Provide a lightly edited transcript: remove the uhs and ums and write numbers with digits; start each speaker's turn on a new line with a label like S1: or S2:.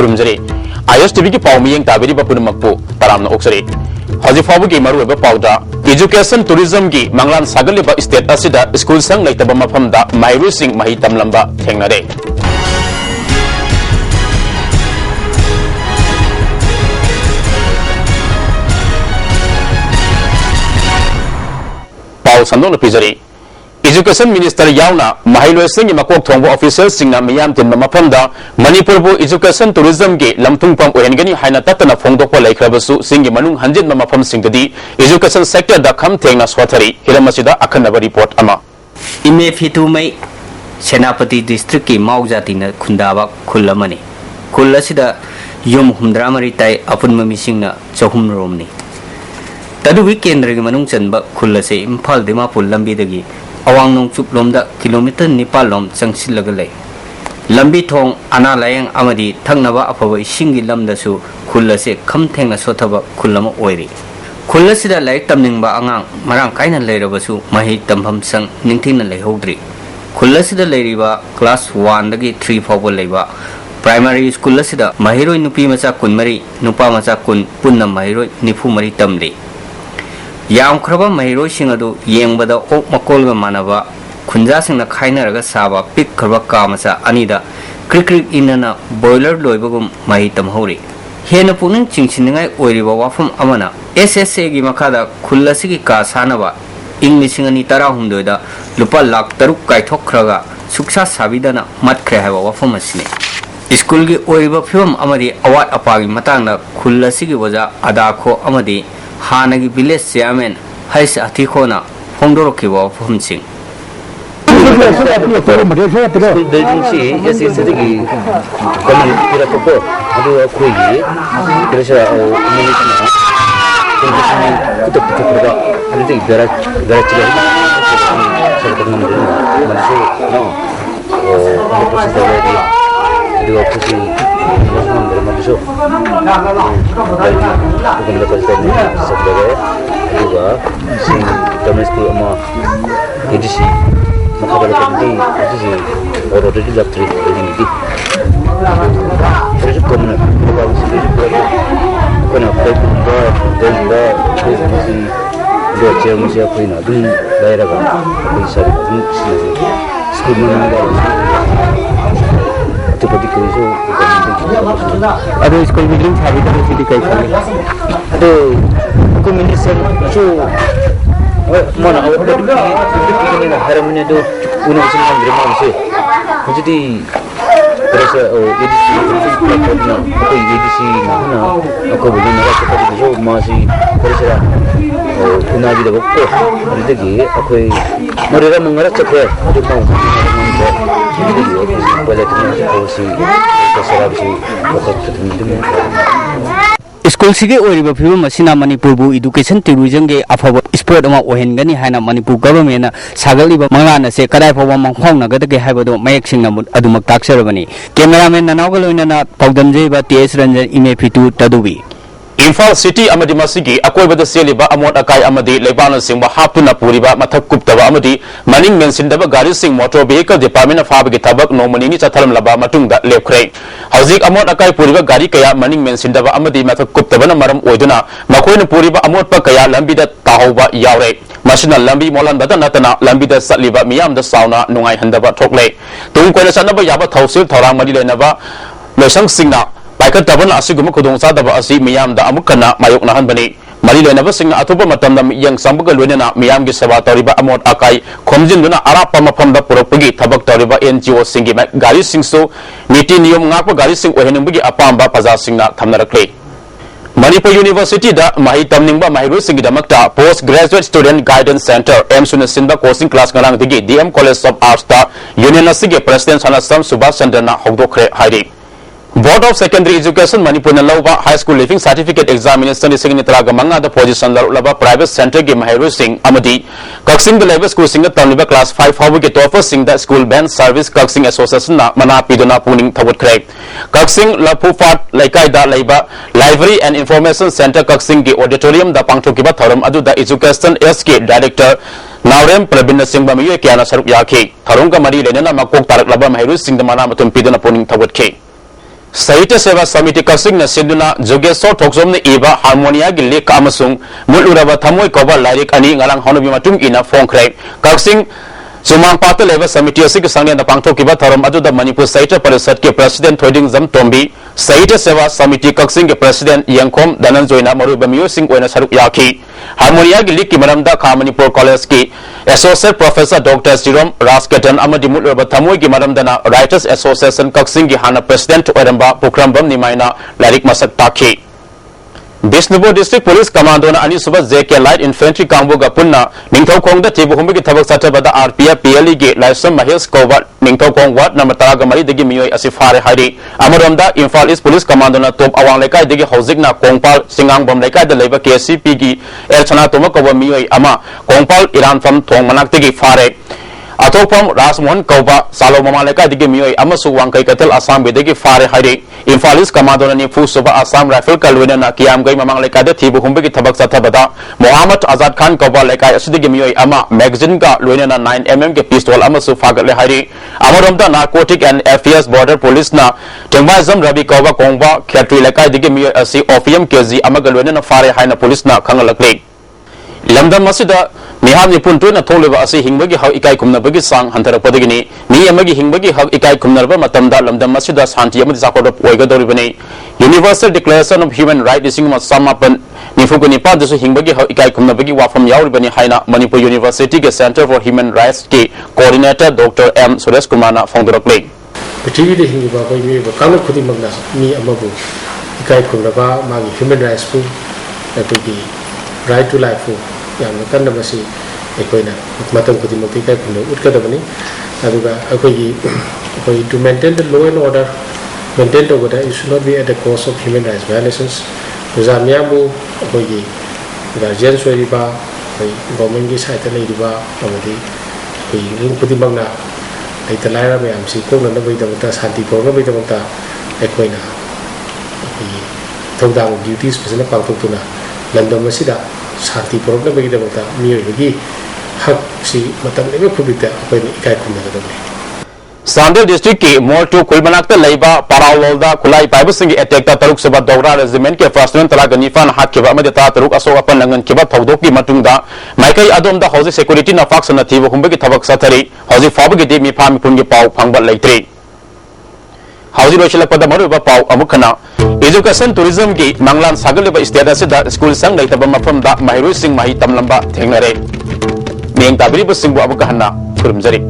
S1: खुरुमजरी IS TV की पाउमियंग ताबेरी बपुनमकपु तरामना ओक्सरी हजी फाबुगी मरुएबा पाउदा education tourism की मंगलान सागलिबा स्टेट असिदा स्कूल संग लेतबा मफमदा माइरु सिंह मही तमलंबा थेंगनरे पाउ संदोन पिजरी एजुकेशन मिनिस्टर यावना महिलोय सिंह मकोक थोंबो ऑफिसर सिंह मियाम तिन मफमदा मणिपुर बु एजुकेशन टूरिज्म के लमथुंग पम ओहेनगनी हाइना ततना फोंगदोकपा लेख्रबसु सिंह मनुंग हंजिन मफम सिंगदि एजुकेशन सेक्टर दा खम थेंगना स्वथरी हिरमसिदा अखनबा रिपोर्ट अमा
S2: इमे फितुमै सेनापति डिस्ट्रिक्ट की माउजाति न खुंदाबा खुल्लमनी खुल्लसिदा युम हुमद्रामरी ताई अपुनम मिसिंगना चहुम रोमनी तदुवी केंद्र के मनुंग चनबा खुल्लसे इम्फाल दिमापुर लंबीदगी अवांग नोंगचुप लोमदा किलोमीटर 9 लोम चंगसिलगा लै लंबी थोंग अना लायंग अमदी थंगनबा अफबा इसिंगी लमदसु खुल्लसे खम थेंगना सोथबा खुल्लमा ओइरी खुल्लसिदा लाइक तमनिंगबा अंगांग मरांग कायना लेरबसु मही तमफम संग निंथिंगना लेहौद्री खुल्लसिदा लेरिबा क्लास 1 दगी 3 फावबा लेबा प्राइमरी स्कूल महिरोय नुपी मचा 10 नुपा मचा 10 पुन्ना महिरोय 94 तमली यामख्रबा महिरोय सिंग अदु येंगबदा ओक मकोलगा मानबा खुंजासिंगना खाइनरगा साबा पिकख्रबा का मचा अनिदा क्रिक्रिक इनना बॉयलर लोइबगुम मही तमहौरी हेन पुनिंग चिंगसिनगाय ओइरिबा वाफम अमना एसएसए गी मखादा खुल्लसिगी का सानबा इंग्लिशिंग अनि 13 दा लुपा लाख 3 काइथोख्रगा सुक्सा साबिदना मतख्रे हाइबा वाफम असने स्कूल की ओइबा फिल्म अमदी अवाट अपागी मतांगना खुल्लसिगी वजा अदाखो अमदी हानगी विलेज चेयरमैन हाइस अथिखोना फोंदोरखिबा वाफमसिंग
S3: बेजिंगसी एसएससी कम्युनिटी पिरा को अदु अखोइगी प्रेशर मिनिटना इंग्लिश कुतक कुतकदा अदि गराचिला सरकार मनसे नो ओ प्रोसेस अदु अखोइगी नंबर मदसो बुकन कल्चर सबदगे अदुगा सिंग तमस्कु अमा एडीसी मखाबल कंदी एडीसी और ऑलरेडी लक्टरी एडीसी प्रोजेक्ट कमन बाबू कोना प्लेटफॉर्म दा एडीसी दो चेयरमैन कोइना दुन लायरागा कोइ सारी स्कूल में अदो स्कूल बिल्डिंग छाबी तो सिटी कई अदो कम्युनिकेशन जो मन और हरमने दो उन्हें सिंह ग्राम से मुझे प्रेशर एडीसी प्लेटफॉर्म ना कोई एडीसी ना को बोलने लगा तो जो मासी प्रेशर उन्हें भी दबको अदगी कोई मरेरा मंगरा चक्र जो
S2: स्कूल सिगे ओरिबा फिल्म मसिना मणिपुर बु एजुकेशन टूरिज्म के अफब स्पोर्ट अमा ओहेनगनी हाइना मणिपुर गवर्नमेंट सागलिबा मंगलान से कदाय फवा मंगफाउनगदगे हाइबदो मयक सिंगना अदुमक ताक्सरबनी कैमरामैन ननावगा लोइनना पौदमजेबा टीएस रंजन इमे फितु तदुबी
S1: इम्फाल सिटी अमदी मसिगी अकोइबदा सेलिबा अमोट अकाई अमदी लेबान सिंह हापुना पुरिबा मथक कुप्तबा अमदी मनिंग मेंसिनदबा गाड़ी सिंह मोटर व्हीकल डिपार्टमेंट फाबगी थबक नोमनिनी चथरम लबा मतुंगदा लेखरे हौजिक अमोट अकाई पुरिबा गाड़ी कया मनिंग मेंसिनदबा अमदी मथक कुप्तबना मरम ओइदुना मखोइना पुरिबा अमोट प कया लंबीदा ताहौबा यावरे मसिना लंबी मोलनबदा नतना लंबीदा सतलिबा मियामदा साउना नुंगाई हंदबा थोकले तुम कोइना सनबा याबा थौसिल थौरांग मदि लेनबा लोसंग सिंगना पाइकत तबन असिगुम खुदोंचादबा असि मियामदा अमुकना मायोकनाहनबनी मरी लेनबा सिंगना अथुबा मतमदा यंग संबगा लोइनना मियामगी सेवा तौरिबा अमोट अकाई खोमजिनदुना अरापा मफमदा पुरकपगी थबक तौरिबा एनजीओ सिंगी गाड़ी सिंगसु नीति नियम ngakpa गाड़ी सिंग ओहेनबगी अपांबा प्रजा सिंगना थमनरखले मणिपुर यूनिवर्सिटी दा माही तमनिंगबा माहिरु सिंगी दमकता post graduate student guidance centre एमसुन सिंबा coaching class nglang digi DM college of arts दा यूनियन असिगे प्रेसिडेंट सनसम सुभाष चंद्रना हौदोखरे हाइरि board of secondary education Manipur लौबा high school leaving certificate examination लिंग मंगा पोजिशन लौब प्राइवेट सेंटर की महरू कक्सिंग स्कूल तमीब क्लास 5 फाव की टॉपर स्कूल बैन सर्विस कक्सिंग एसोसिएशन मना पीदना पुनिंग थवत्रे कक्सिंग लफुफाट लेकायदा library and information centre Kakching की ऑडिटोरियम पांथोखिबा थौरम अदुदा एजुकेशन एस के डायरेक्टर नावरेम प्रवीण सिंह मयोय क्या सरुक याखी थौरम का मरी लेना मकोक तारकलब महरू मना पीदना पुनिंग थवत्खे Sahitya Seva Samiti Kasing na Sinduna Jogesor Thoksom na iba Harmonia gi lek amasung muluraba thamoi koba lairik ani ngalang honobi matung ina phongkhrai Kasing Sumang Pata Leva Samiti asig sangya na pangthokiba tharam aduda Manipur Sahitya Parishad ke President Thoiding Jam Tombi Sahitya Seva Samiti Kasing ke President Yangkhom Dananjoi na maruba miyo sing oina saruk yakhi Harmonia gi lek ki maramda Kha Manipur College ki Associate Professor Dr. Jerome Raskatan amadi muluraba thamoi gi maramdana Writers Association Kasing gi hana President Oiramba Pukhrambam nimaina lairik masak takhi Bishnupur District Police Commando na ani suba JK Light Infantry Kambu ga punna Ningthaukhong da Thibu humbi gi thabak satabada RPF PLE gi Laisam Mahesh Kowat Ningthaukhong Ward number 3 dagi miyoi asifare hari Amaramda Imphal East Police Commando na top awang lekai dagi housing na Kongpal Singangbam lekai da leiba KCP gi Elchana toma kowa miyoi ama Kongpal Iran from Thong manak dagi fare Atopam Rasmohan Kauba Salo Mamaleka digi miyoi amasu wangkai katel Assam bidagi fare hari Imphal East Commando na nifu suba Assam Rifle kalwena na kiyam gai mamang lekai da thibu humbi gi thabak satabada Muhammad Azad Khan Kauba lekai asidigi miyoi ama magazine ka lwena na 9mm ke pistol amasu fagat le hari Amaramda Narcotic and Affairs Border Police na Tengbaizam Rabi Kauba Kongba Khetri lekai digi miyoi asi opium kg amaga lwena na fare haina police na khangalakle Lamdam masida Miham Nipuntu na Toleva asi hingbagi hak ikai kumnabagi sang hantarakpadagini ni amagi hingbagi hak ikai kumnarba matamda lamdam masida santi amadi sakodop oigadoribani Universal Declaration of Human Rights ising samapan nifugani pa desu hingbagi hak ikai kumnabagi wafam yauribani haina Manipur University ke Center for Human Rights ke Coordinator Dr. M. Suresh Kumar na phongdorakle
S4: Prithivi de hingiba koi mi ba kang khudi magna mi amabu ikai kumnaba magi human rights pu atugi right to life pu yang kan na basi ekoina matam khudi mati kai kumna utkadabani aduga akoi to maintain the law and order maintain the order it should not be at the cost of human rights violations uzamya bu akoi guardian sori ba koi government gi side lai diba amadi koi ring khudi magna ai talaira me am si ko na bai da mata shanti ko na bai da mata ekoina thawdang duties pesana pangtokuna landam masida shanti problem bagi da mata miyoi bagi hak si matam lebe public da akoina ikai kumna da dole
S1: Sandel District के मोर्टू कुलमनाक्ता लेबा पारावलोलदा खुलाई पाइबसिंग attack ता तरुक सुबा Dogra regiment के first one तला गनीफान हाक के बा मदे ता तरुक असो अपन लंगन के बा थौदोक की मतुंगदा माइकई अदोमदा हौजी सिक्योरिटी ना फाक्स ना थीबो हुंबे की थबक सथरी हौजी फाब के दे मिफा मिपुन के पाव फंगबा लेत्रे हौजी रोशल पद मरुबा पाव अमुखना एजुकेशन टूरिज्म की मंगलान सागलेबा स्टेट असिदा स्कूल संग लेतबा मफम दा महिरु सिंह माही तमलंबा थेंगनरे मेंग ताबरी बसिंग बु अबुकहना खुरमजरी